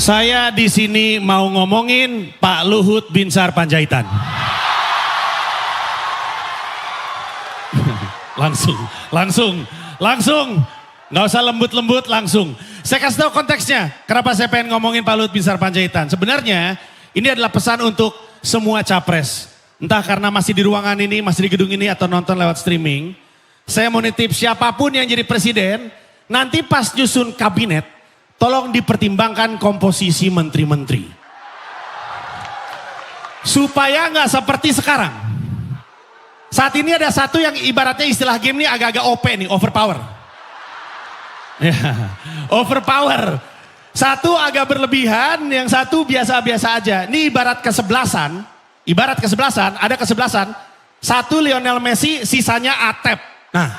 Saya di sini mau ngomongin Pak Luhut Binsar Panjaitan. Langsung. Nggak usah lembut-lembut, langsung. Saya kasih tahu konteksnya. Kenapa saya pengen ngomongin Pak Luhut Binsar Panjaitan. Sebenarnya ini adalah pesan untuk semua capres. Entah karena masih di ruangan ini, masih di gedung ini, atau nonton lewat streaming. Saya mau nitip siapapun yang jadi presiden, nanti pas nyusun kabinet, tolong dipertimbangkan komposisi menteri-menteri. Supaya nggak seperti sekarang. Saat ini ada satu yang ibaratnya istilah game ini agak-agak OP nih, overpower. Ya, overpower. Satu agak berlebihan, yang satu biasa-biasa aja. Ini ibarat kesebelasan, ada kesebelasan. Satu Lionel Messi, sisanya Atep. Nah,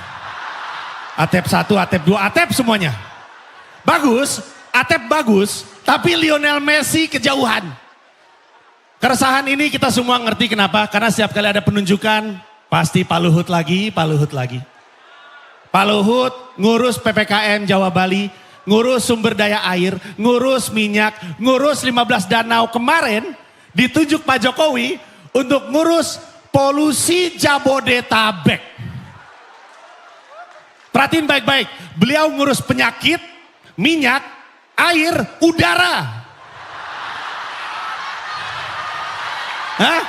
Atep 1, Atep 2, Atep semuanya. Bagus, Atep bagus, tapi Lionel Messi kejauhan. Keresahan ini kita semua ngerti kenapa, karena setiap kali ada penunjukan, pasti Pak Luhut lagi. Pak Luhut ngurus PPKM Jawa Bali, ngurus sumber daya air, ngurus minyak, ngurus 15 danau. Kemarin ditunjuk Pak Jokowi untuk ngurus polusi Jabodetabek. Perhatiin baik-baik, beliau ngurus penyakit, minyak, air, udara. Hah?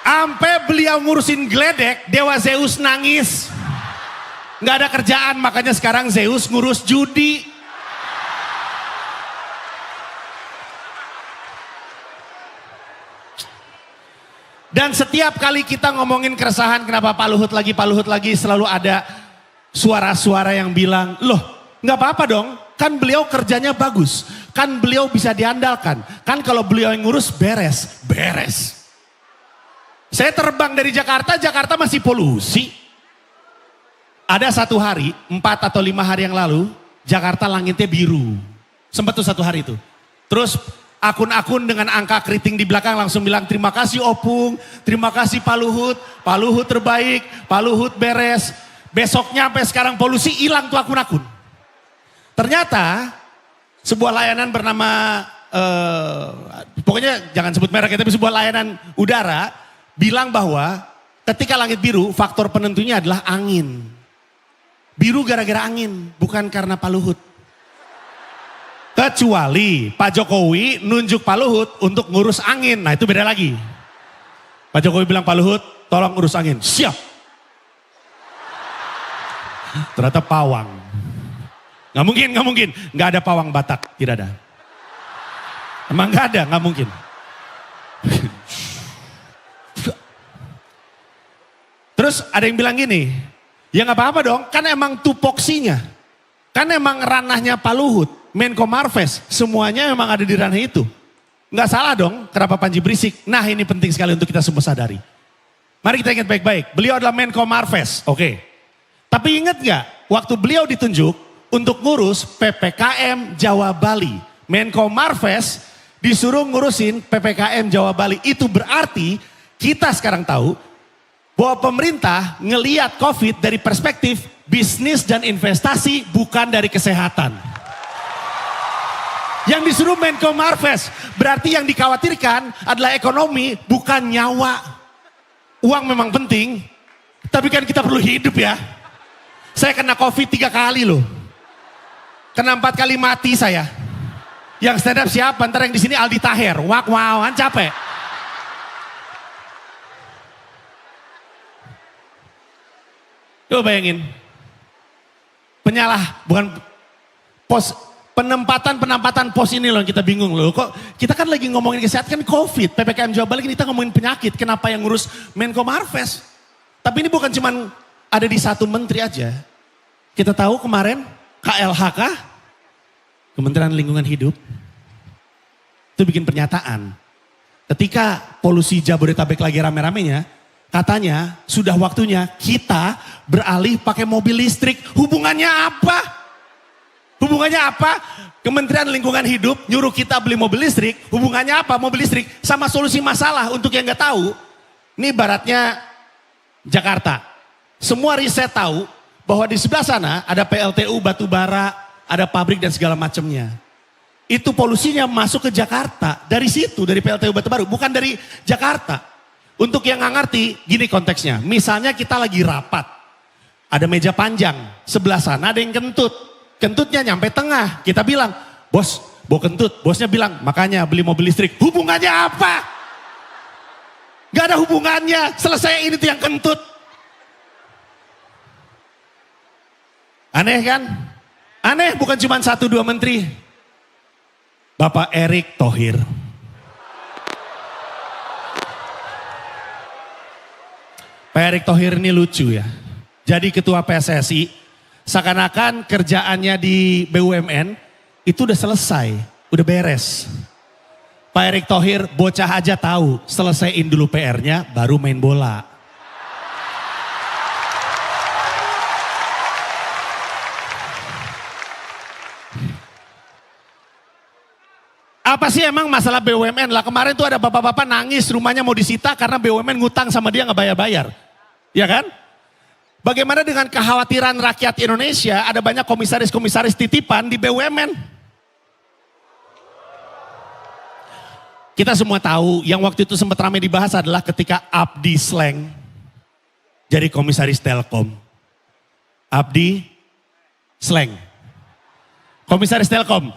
Sampai beliau ngurusin geledek, Dewa Zeus nangis. Nggak ada kerjaan, makanya sekarang Zeus ngurus judi. Dan setiap kali kita ngomongin keresahan, kenapa Pak Luhut lagi, selalu ada suara-suara yang bilang, loh nggak apa-apa dong, kan beliau kerjanya bagus, kan beliau bisa diandalkan, kan kalau beliau yang ngurus beres. Saya terbang dari Jakarta masih polusi. Ada satu hari, 4 atau 5 hari yang lalu, Jakarta langitnya biru. Sempat tuh satu hari itu. Terus akun-akun dengan angka keriting di belakang langsung bilang, terima kasih Opung, terima kasih Pak Luhut terbaik, Pak Luhut beres. Besoknya sampai sekarang polusi hilang tuh akun-akun. Ternyata sebuah layanan bernama, pokoknya jangan sebut merek, tapi sebuah layanan udara bilang bahwa ketika langit biru faktor penentunya adalah angin. Biru gara-gara angin, bukan karena Pak Luhut. Kecuali Pak Jokowi nunjuk Pak Luhut untuk ngurus angin, nah itu beda lagi. Pak Jokowi bilang, Pak Luhut tolong ngurus angin, siap. Ternyata pawang. Nggak mungkin. Nggak ada pawang Batak, tidak ada. Emang nggak ada, nggak mungkin. Terus ada yang bilang gini, ya nggak apa-apa dong, kan emang tupoksinya. Kan emang ranahnya Pak Luhut, Menko Marves, semuanya memang ada di ranah itu. Nggak salah dong, kenapa Panji berisik? Nah ini penting sekali untuk kita semua sadari. Mari kita ingat baik-baik, beliau adalah Menko Marves, oke. Tapi ingat nggak, waktu beliau ditunjuk untuk ngurus PPKM Jawa Bali. Menko Marves disuruh ngurusin PPKM Jawa Bali. Itu berarti kita sekarang tahu bahwa pemerintah ngelihat COVID dari perspektif bisnis dan investasi, bukan dari kesehatan. Yang disuruh Menko Marves, berarti yang dikhawatirkan adalah ekonomi, bukan nyawa. Uang memang penting, tapi kan kita perlu hidup ya. Saya kena COVID 3 kali loh. Kena 4 kali mati saya. Yang stand up siapa? Ntar yang di sini Aldi Taher. Wow, kan capek. Coba bayangin. Penempatan pos ini loh kita bingung loh. Kok kita kan lagi ngomongin kesehatan, kan COVID, PPKM Jawa Bali, kita ngomongin penyakit. Kenapa yang ngurus Menko Marves? Tapi ini bukan cuman ada di satu menteri aja. Kita tahu kemarin KLHK, Kementerian Lingkungan Hidup, itu bikin pernyataan. Ketika polusi Jabodetabek lagi rame-ramenya, katanya sudah waktunya kita beralih pakai mobil listrik. Hubungannya apa? Kementerian Lingkungan Hidup nyuruh kita beli mobil listrik. Hubungannya apa mobil listrik sama solusi masalah? Untuk yang gak tahu, ini ibaratnya Jakarta. Semua riset tahu bahwa di sebelah sana ada PLTU, batu bara, ada pabrik dan segala macamnya. itu polusinya masuk ke Jakarta. Dari situ, dari PLTU Batu Baru, bukan dari Jakarta. Untuk yang nggak ngerti, gini konteksnya. Misalnya kita lagi rapat, ada meja panjang, sebelah sana ada yang kentut. Kentutnya nyampe tengah, kita bilang, bos, bawa kentut. Bosnya bilang, makanya beli mobil listrik. Hubungannya apa? Gak ada hubungannya, selesai ini tuh yang kentut. Aneh kan? Aneh bukan cuma 1-2 menteri. Bapak Erick Thohir. Pak Erick Thohir ini lucu ya. Jadi ketua PSSI, seakan-akan kerjaannya di BUMN itu udah selesai, udah beres. Pak Erick Thohir bocah aja tahu, selesaiin dulu PR-nya baru main bola. Apa sih emang masalah BUMN lah? Kemarin tuh ada bapak-bapak nangis rumahnya mau disita karena BUMN ngutang sama dia nggak bayar-bayar. Ya kan? Bagaimana dengan kekhawatiran rakyat Indonesia ada banyak komisaris-komisaris titipan di BUMN? Kita semua tahu yang waktu itu sempat ramai dibahas adalah ketika Abdi Sleng jadi komisaris Telkom. Abdi Sleng. Komisaris Telkom.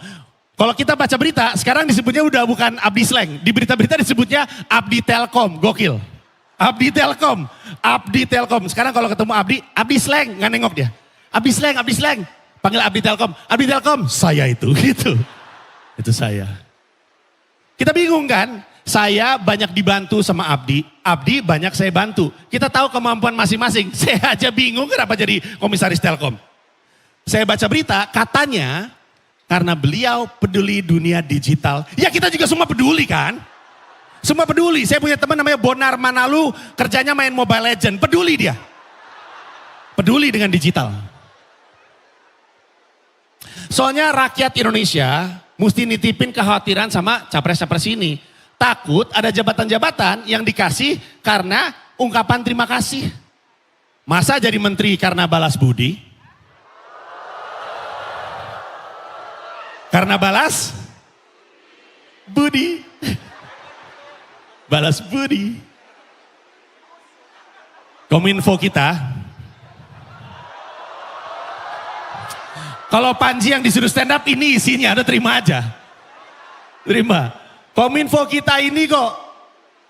Kalau kita baca berita, sekarang disebutnya udah bukan Abdi Sleng. Di berita-berita disebutnya Abdi Telkom, gokil. Abdi Telkom, Abdi Telkom. Sekarang kalau ketemu Abdi Sleng, nggak nengok dia. Abdi Sleng, panggil Abdi Telkom. Abdi Telkom, saya itu, gitu. Itu saya. Kita bingung kan? Saya banyak dibantu sama Abdi banyak saya bantu. Kita tahu kemampuan masing-masing. Saya aja bingung kenapa jadi komisaris Telkom. Saya baca berita, katanya karena beliau peduli dunia digital. Ya kita juga semua peduli kan? Semua peduli. Saya punya teman namanya Bonar Manalu, kerjanya main Mobile Legend. Peduli dia. Peduli dengan digital. Soalnya rakyat Indonesia mesti nitipin kekhawatiran sama capres-capres ini. Takut ada jabatan-jabatan yang dikasih karena ungkapan terima kasih. Masa jadi menteri karena balas budi? Karena balas budi. Balas budi. Kominfo kita. Kalau Panji yang disuruh stand up ini isinya, ada terima aja. Terima. Kominfo kita ini kok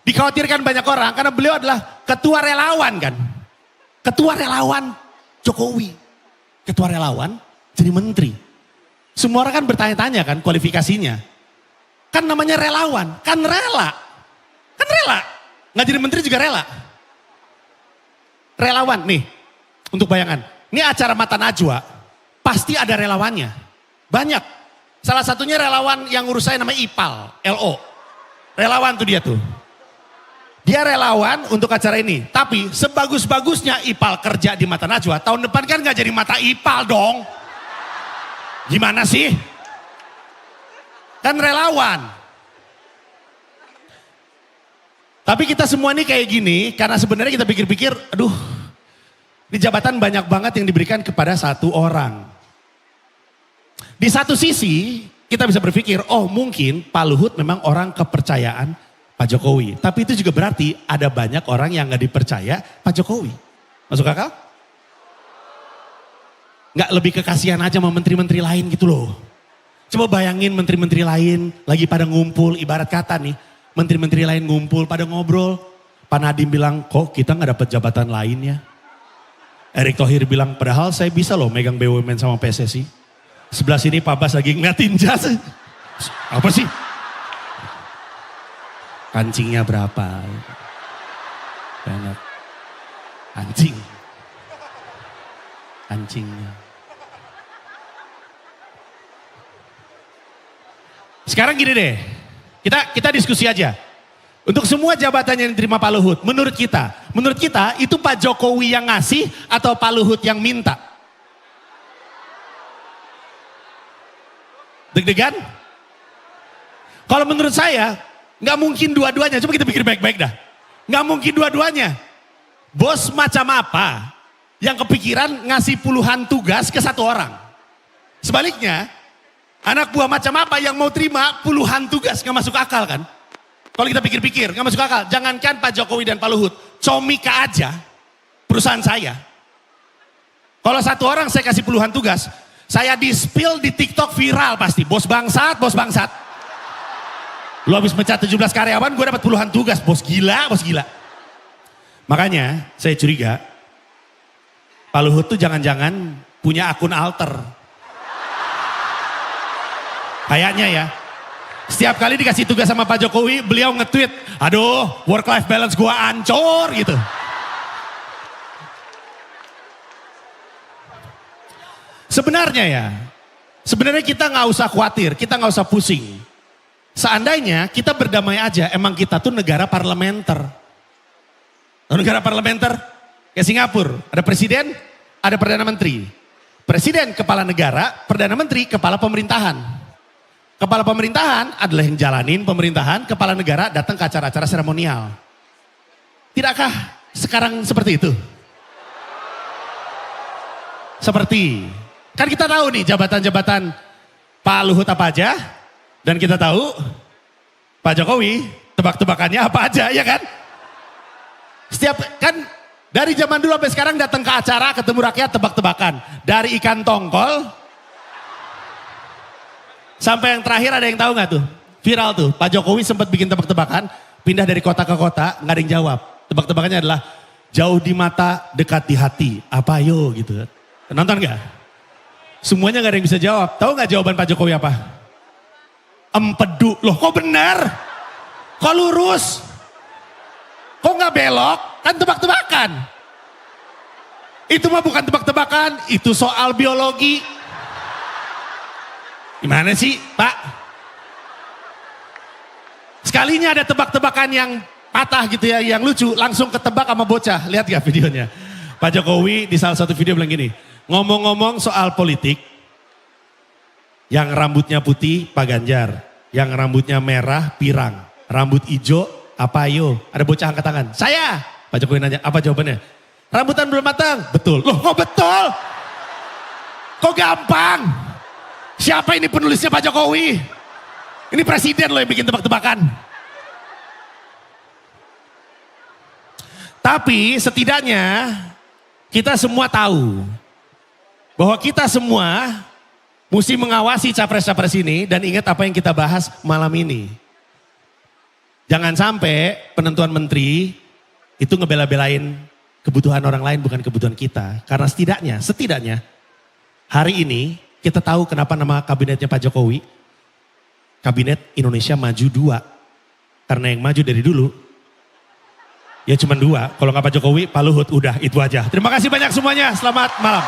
dikhawatirkan banyak orang karena beliau adalah ketua relawan kan. Ketua relawan Jokowi. Ketua relawan jadi menteri. Semua orang kan bertanya-tanya kan kualifikasinya. Kan namanya relawan, kan rela. Kan rela. Nggak jadi menteri juga rela. Relawan nih, untuk bayangan. Ini acara Mata Najwa, pasti ada relawannya. Banyak. Salah satunya relawan yang urus saya namanya Ipal, LO. Relawan tuh dia tuh. Dia relawan untuk acara ini. Tapi sebagus-bagusnya Ipal kerja di Mata Najwa, tahun depan kan nggak jadi Mata Ipal dong. Gimana sih? Kan relawan. Tapi kita semua ini kayak gini karena sebenarnya kita pikir-pikir, aduh, di jabatan banyak banget yang diberikan kepada satu orang. Di satu sisi kita bisa berpikir, oh mungkin Pak Luhut memang orang kepercayaan Pak Jokowi. Tapi itu juga berarti ada banyak orang yang gak dipercaya Pak Jokowi. Masuk akal? Nggak lebih kekasihan aja sama menteri-menteri lain gitu loh. Coba bayangin menteri-menteri lain lagi pada ngumpul, ibarat kata nih. Menteri-menteri lain ngumpul pada ngobrol. Pak Nadiem bilang, kok kita nggak dapat jabatan lain ya? Erick Thohir bilang, padahal saya bisa loh megang BUMN sama PSSI. Sebelah sini Pak Bas lagi ngeliatin jas. Apa sih? Kancingnya berapa? Banyak. Anjing. Kancingnya. Sekarang gini deh, kita diskusi aja. Untuk semua jabatan yang diterima Pak Luhut, menurut kita itu Pak Jokowi yang ngasih atau Pak Luhut yang minta? Deg-degan? Kalau menurut saya, nggak mungkin dua-duanya. Coba kita pikir baik-baik dah. Nggak mungkin dua-duanya. Bos macam apa yang kepikiran ngasih puluhan tugas ke satu orang? Sebaliknya, Anak buah macam apa yang mau terima puluhan tugas, nggak masuk akal kan? Kalau kita pikir-pikir, nggak masuk akal. Jangankan Pak Jokowi dan Pak Luhut, Comika aja, perusahaan saya. Kalau satu orang saya kasih puluhan tugas, saya di-spill di TikTok viral pasti. Bos bangsat, bos bangsat. Lu habis mecat 17 karyawan, gue dapat puluhan tugas. Bos gila, bos gila. Makanya saya curiga, Pak Luhut tuh jangan-jangan punya akun alter. Kayaknya ya. Setiap kali dikasih tugas sama Pak Jokowi, beliau nge-tweet, aduh work life balance gua ancur gitu. Sebenarnya kita nggak usah khawatir, kita nggak usah pusing. Seandainya kita berdamai aja, emang kita tuh negara parlementer. Negara parlementer, kayak Singapura, ada presiden, ada perdana menteri. Presiden kepala negara, perdana menteri kepala pemerintahan. Kepala pemerintahan adalah yang jalanin pemerintahan, kepala negara datang ke acara-acara seremonial. Tidakkah sekarang seperti itu? Seperti, kan kita tahu nih jabatan-jabatan Pak Luhut apa aja, dan kita tahu Pak Jokowi tebak-tebakannya apa aja, ya kan? Setiap, kan dari zaman dulu sampai sekarang datang ke acara, ketemu rakyat tebak-tebakan. Dari ikan tongkol, sampai yang terakhir ada yang tahu nggak tuh? Viral tuh, Pak Jokowi sempat bikin tebak-tebakan, pindah dari kota ke kota, nggak ada yang jawab. Tebak-tebakannya adalah, jauh di mata, dekat di hati. Apa yo gitu. Nonton nggak? Semuanya nggak ada yang bisa jawab. Tahu nggak jawaban Pak Jokowi apa? Empedu. Loh kok benar? Kok lurus? Kok nggak belok? Kan tebak-tebakan. Itu mah bukan tebak-tebakan, itu soal biologi. Gimana sih Pak? Sekalinya ada tebak-tebakan yang patah gitu ya, yang lucu, langsung ketebak sama bocah. Lihat gak videonya? Pak Jokowi di salah satu video bilang gini, ngomong-ngomong soal politik, yang rambutnya putih Pak Ganjar, yang rambutnya merah Pirang, rambut hijau apa ayo? Ada bocah angkat tangan. Saya. Pak Jokowi nanya, apa jawabannya? Rambutan belum matang. Betul. Loh kok betul? Kok gampang? Siapa ini penulisnya Pak Jokowi? Ini presiden loh yang bikin tebak-tebakan. Tapi setidaknya kita semua tahu bahwa kita semua mesti mengawasi capres-capres ini dan ingat apa yang kita bahas malam ini. Jangan sampai penentuan menteri itu ngebela-belain kebutuhan orang lain bukan kebutuhan kita. Karena setidaknya hari ini kita tahu kenapa nama kabinetnya Pak Jokowi, Kabinet Indonesia Maju 2. Karena yang maju dari dulu, ya cuma 2. Kalau nggak Pak Jokowi, Pak Luhut, udah itu aja. Terima kasih banyak semuanya, selamat malam.